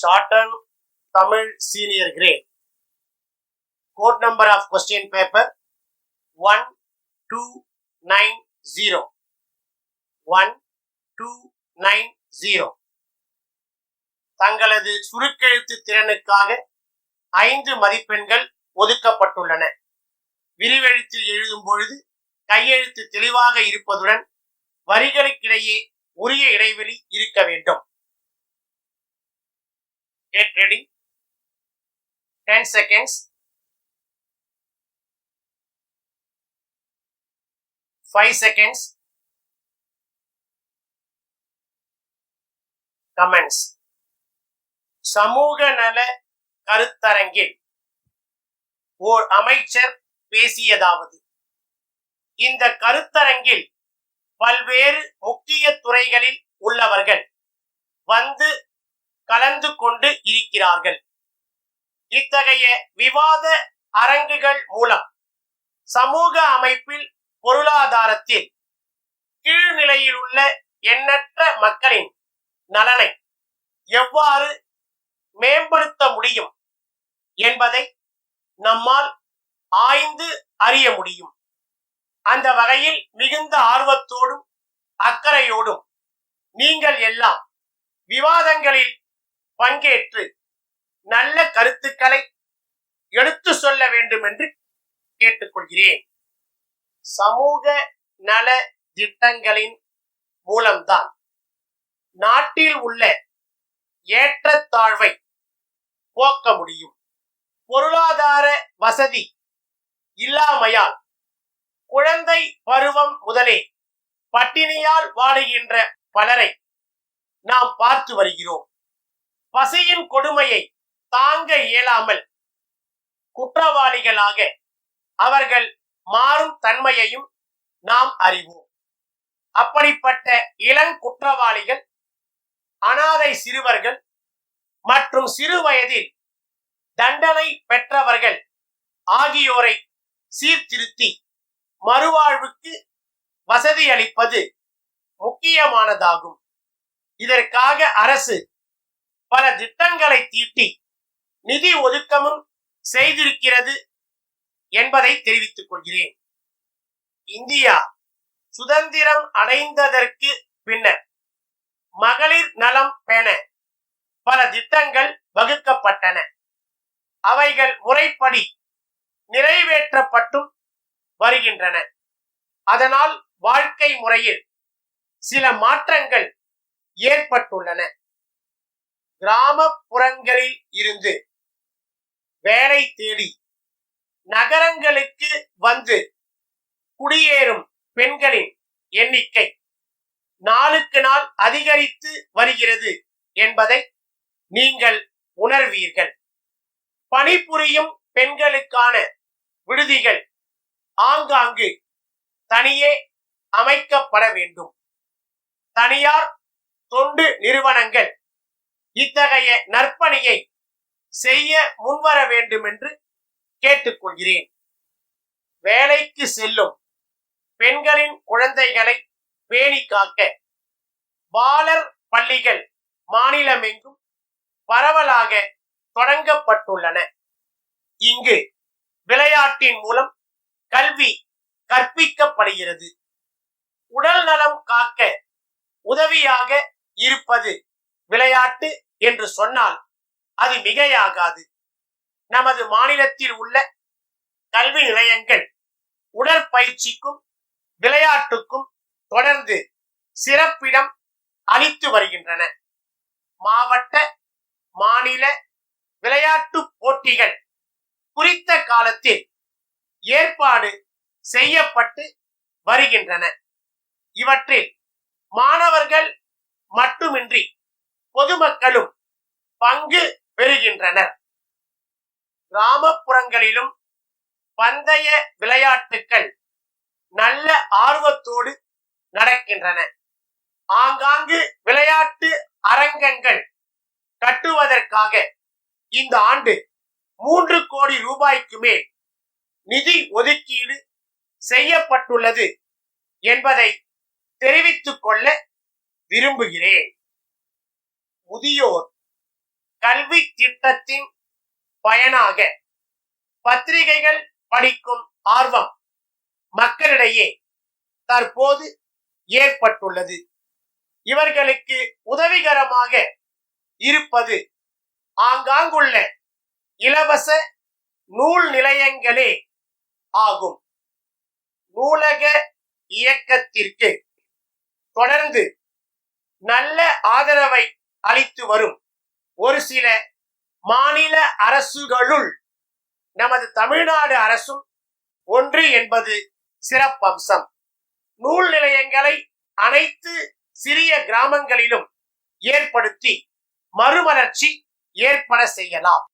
Shorten Tamil Senior Grade. Code number of question paper 1290. 1290. தங்களது சுருக்கெழுத்து திறனுக்காக 5 மதிப்பெண்கள் ஒதுக்கப்பட்டுள்ளன. விரிவெழுத்தில் எழுதும் பொழுது கையெழுத்து தெளிவாக இருப்பதுடன் வரிகளுக்கிடையே உரிய இடைவெளி இருக்க வேண்டும். Get ready. 10 seconds. 5 seconds. Comments. சமூக நல கருத்தரங்கில் ஓர் அமைச்சர் பேசியதாவது: இந்த கருத்தரங்கில் பல்வேறு முக்கிய துறைகளில் உள்ளவர்கள் வந்து கலந்து கொண்டு இருக்கிறார்கள். இத்தகைய விவாத அரங்குகள் மூலம் சமூக அமைப்பில், பொருளாதாரத்தில் கீழ்நிலையில் உள்ள எண்ணற்ற மக்களின் நலனை எவ்வாறு மேம்படுத்த முடியும் என்பதை நம்மால் ஆய்ந்து அறிய முடியும். அந்த வகையில் மிகுந்த ஆர்வத்தோடும் அக்கறையோடும் நீங்கள் எல்லாம் விவாதங்களில் பங்கேற்று நல்ல கருத்துக்களை எடுத்து சொல்ல வேண்டும் என்று கேட்டுக்கொள்கிறேன். சமூக நல திட்டங்களின் மூலம்தான் நாட்டில் உள்ள ஏற்றத்தாழ்வை போக்க முடியும். பொருளாதார வசதி இல்லாமையால் குழந்தை பருவம் முதலே பட்டினியால் வாடுகின்ற பலரை நாம் பார்த்து வருகிறோம். பசியின் கொடுமையை தாங்க இயலாமல் குற்றவாளிகளாக அவர்கள் மாறும் தன்மையையும் நாம் அறிவோம். அப்படிப்பட்ட இளங்குற்றவாளிகள், அனாதை சிறுவர்கள் மற்றும் சிறு வயதில் தண்டனை பெற்றவர்கள் ஆகியோரை சீர்திருத்தி மறுவாழ்வுக்கு வசதி அளிப்பது முக்கியமானதாகும். இதற்காக அரசு பல திட்டங்களை தீட்டி நிதி ஒதுக்கமும் செய்திருக்கிறது என்பதை தெரிவித்துக் கொள்கிறேன். இந்தியா சுதந்திரம் அடைந்ததற்கு பின்னர் மகளிர் நலம் பேண பல திட்டங்கள் வகுக்கப்பட்டன. அவைகள் முறைப்படி நிறைவேற்றப்பட்டும் வருகின்றன. அதனால் வாழ்க்கை முறையில் சில மாற்றங்கள் ஏற்பட்டுள்ளன. கிராமப்புறங்களில் இருந்து வேலை தேடி நகரங்களுக்கு வந்து குடியேறும் பெண்களின் எண்ணிக்கை நாளுக்கு நாள் அதிகரித்து வருகிறது என்பதை நீங்கள் உணர்வீர்கள். பணிபுரியும் பெண்களுக்கான விடுதிகள் ஆங்காங்கு தனியே அமைக்கப்பட வேண்டும். தனியார் தொண்டு நிறுவனங்கள் இத்தகைய நற்பணியை செய்ய முன்வர வேண்டும் என்று கேட்டுக்கொள்கிறேன். வேலைக்கு செல்லும் பெண்களின் குழந்தைகளை பேணி காக்க பாலர் பள்ளிகள் மாநிலமெங்கும் பரவலாக தொடங்கப்பட்டுள்ளன. இங்கு விளையாட்டின் மூலம் கல்வி கற்பிக்கப்படுகிறது. உடல் நலம் காக்க உதவியாக இருப்பது விளையாட்டு என்று சொன்னால் அது மிகையாகாது. நமது மாநிலத்தில் உள்ள கல்வி நிலையங்கள் உடற்பயிற்சிக்கும் விளையாட்டுக்கும் தொடர்ந்து சிறப்பிடம் அளித்து வருகின்றன. மாவட்ட, மாநில விளையாட்டு போட்டிகள் குறித்த காலத்தில் ஏற்பாடு செய்யப்பட்டு வருகின்றன. இவற்றில் மாணவர்கள் மட்டுமின்றி பொதுமக்களும் பங்கு பெறுகின்றனர். கிராமப்புறங்களிலும் பந்தய விளையாட்டுகள் நல்ல ஆர்வத்தோடு நடக்கின்றன. ஆங்காங்கு விளையாட்டு அரங்கங்கள் கட்டுவதற்காக இந்த ஆண்டு 3 கோடி ரூபாய்க்கு மேல் நிதி ஒதுக்கீடு செய்யப்பட்டுள்ளது என்பதை தெரிவித்துக் கொள்ள விரும்புகிறேன். முதியோர் கல்வி திட்டத்தின் பயனாக பத்திரிகைகள் படிக்கும் ஆர்வம் மக்களிடையே தற்போது ஏற்பட்டுள்ளது. இவர்களுக்கு உதவிகரமாக இருப்பது ஆங்காங்குள்ள இலவச நூல் நிலையங்களே ஆகும். நூலக இயக்கத்திற்கு தொடர்ந்து நல்ல ஆதரவை அளித்து வரும் ஒரு சில மாநில அரசுகளுள் நமது தமிழ்நாடு அரசும் ஒன்று என்பது சிறப்பம்சம். நூல் நிலையங்களை அனைத்து சிறிய கிராமங்களிலும் ஏற்படுத்தி மறுமலர்ச்சி ஏற்பட செய்யலாம்.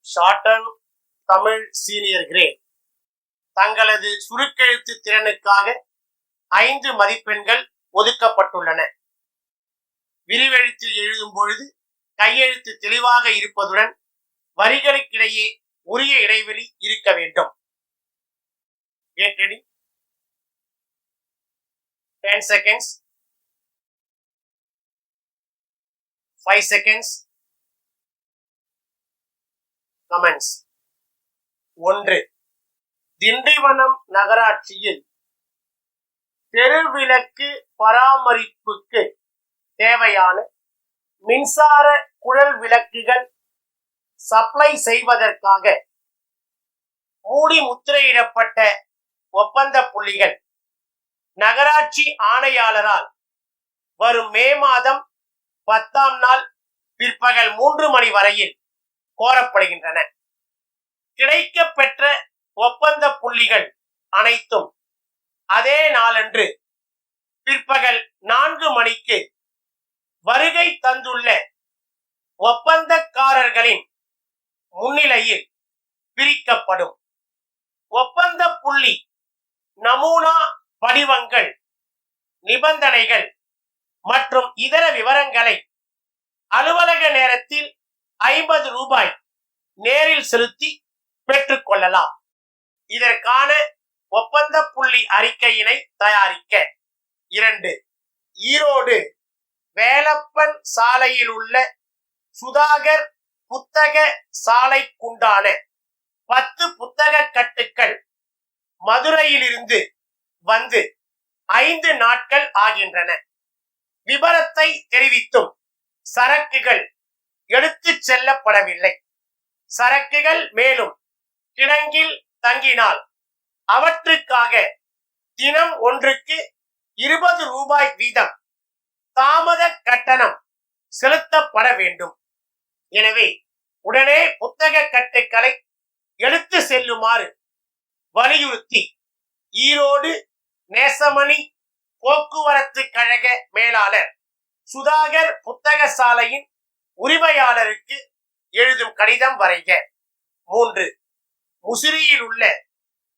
ஷார்டன் தமிழ் சீனியர் கிரேட் தங்களது சுருக்கெழுத்து திறனுக்காக 5 மதிப்பெண்கள் ஒதுக்கப்பட்டுள்ளன. விரிவெழுத்தில் எழுதும் பொழுது கையெழுத்து தெளிவாக இருப்பதுடன் வரிகளுக்கிடையே உரிய இடைவெளி இருக்க வேண்டும். 10 seconds, 5 seconds. Comments. 1. திண்டிவனம் நகராட்சியில் தெருவிளக்கு பராமரிப்புக்கு தேவையான மின்சார குழல் விளக்குகள் சப்ளை செய்வதற்காக மூடி முத்திரையிடப்பட்ட ஒப்பந்த புள்ளிகள் நகராட்சி ஆணையாளரால் வரும் மே மாதம் 10ஆம் நாள் பிற்பகல் 3 மணி வரையில் கோரப்படுகின்றன. கிடைக்க பெற்ற ஒப்பந்த புள்ளிகள் அனைத்தும் அதே நாளன்று பிற்பகல் 4 மணிக்கு வருகை தந்துள்ள ஒப்பந்தக்காரர்களின் முன்னிலையில் பிரிக்கப்படும். ஒப்பந்த புள்ளி நமூனா படிவங்கள், நிபந்தனைகள் மற்றும் இதர விவரங்களை அலுவலக நேரத்தில் 50 ரூபாய் நேரில் செலுத்தி பெற்றுக் கொள்ளலாம். இதற்கான ஒப்பந்த புள்ளி அறிக்கையினை தயாரிக்க 2. ஈரோடு வேலப்பன் சாலையில் உள்ள சுதாகர் புத்தக சாலைக்குண்டான 10 புத்தக கட்டுக்கள் மதுரையிலிருந்து வந்து 5 நாட்கள் ஆகின்றன. விபரத்தை தெரிவித்தும் சரக்குகள் எடுத்துச் செல்லப்படவில்லை. சரக்குகள் மேலும் கிடங்கில் தங்கினால் அவற்றுக்காக தினம் ஒன்றுக்கு 20 ரூபாய் வீதம் தாமத கட்டணம் செலுத்தப்பட வேண்டும். எனவே உடனே புத்தக கட்டுக்களை எடுத்து செல்லுமாறு வலியுறுத்தி ஈரோடு நேசமணி போக்குவரத்து கழக மேலாளர் சுதாகர் புத்தக சாலையின் உரிமையாளருக்கு எழுதும் கடிதம் வரைக. 3. முசிறியில் உள்ள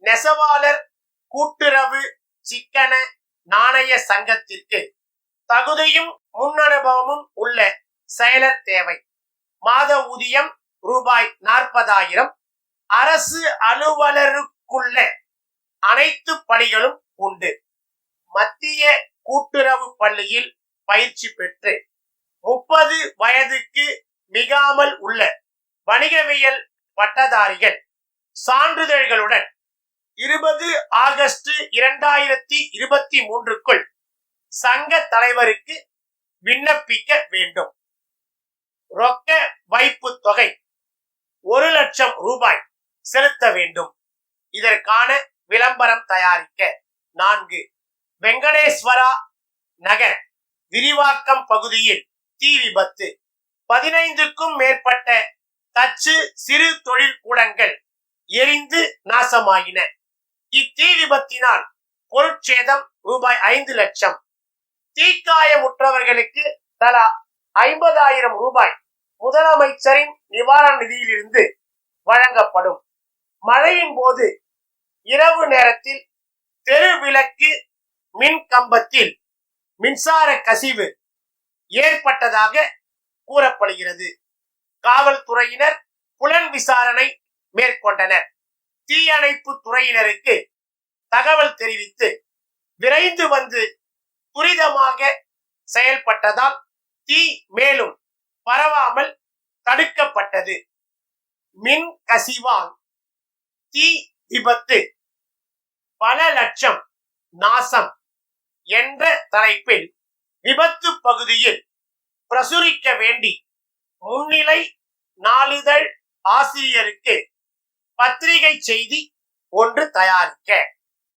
நெசவாளர் கூட்டுறவு சிக்கன நாணய சங்கத்திற்கு தகுதியும் முன்னனுபவமும் உள்ள செயலர் தேவை. மாத ஊதியம் ரூபாய் 40,000. அரசு அலுவலருக்குள்ள அனைத்து பணிகளும் உண்டு. மத்திய கூட்டுறவு பள்ளியில் பயிற்சி பெற்று 30 வயதுக்கு மிகாமல் உள்ள வணிகவியல் பட்டதாரிகள் சான்றிதழ்களுடன் 20 ஆகஸ்ட் 2023க்குள் சங்க தலைவருக்கு விண்ணப்பிக்க வேண்டும். ரொக்க வைப்பு தொகை 1,00,000 ரூபாய் செலுத்த வேண்டும். இதற்கான விளம்பரம் தயாரிக்க 4 வெங்கடேஸ்வரா நகர் விரிவாக்கம் பகுதியில் தீ விபத்து. 15க்கும் மேற்பட்ட தச்சு சிறு தொழில் கூடங்கள் எரிந்து நாசமாயின. இத்தீ விபத்தினால் பொருட்சேதம் ரூபாய் 5 லட்சம். தீக்காயமுற்றவர்களுக்கு தலா 50,000 ரூபாய் முதலமைச்சரின் நிவாரண நிதியிலிருந்து வழங்கப்படும். மழையின் போது இரவு நேரத்தில் தெருவிளக்கு மின் கம்பத்தில் மின்சார கசிவு ஏற்பட்டதாக கூறப்படுகிறது. காவல்துறையினர் புலன் விசாரணை மேற்கொண்டனர். தீயணைப்பு துறையினருக்கு தகவல் தெரிவித்து விரைந்து வந்து துரிதமாக செயல்பட்டதால் தீ மேலும் பரவாமல் தடுக்கப்பட்டது. மின் கசிவால் தீ விபத்து, பல லட்சம் நாசம் என்ற தலைப்பில் விபத்து பகுதியில் பிரசுரிக்க வேண்டி முன்னிலை நாளிதழ் ஆசிரியருக்கு பத்திரிகை செய்தி ஒன்று தயாரிக்க